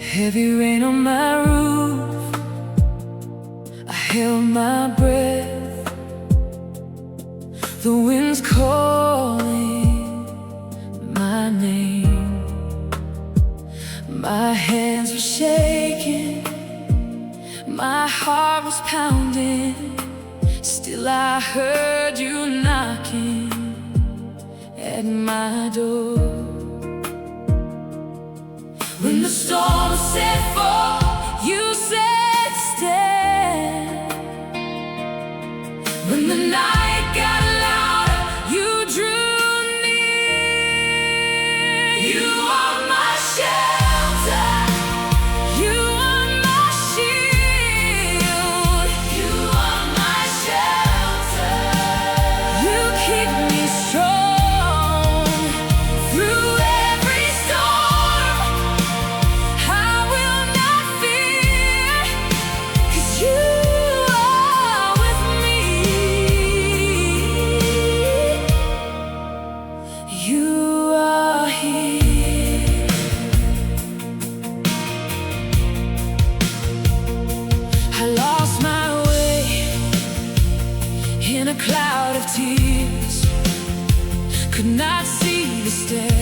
Heavy rain on my roof, I held my breath. The wind's calling my name. My hands were shaking, my heart was pounding. Still I heard you knocking at my door. When the storm set forth, you said stand. When the night got louder, you drew near. You are my shelter, you are my shield. You are my shelter, you keep me strong through every storm. I will not fear, 'cause you are with me. You are here. I lost my way in a cloud of tears, could not see the stairs.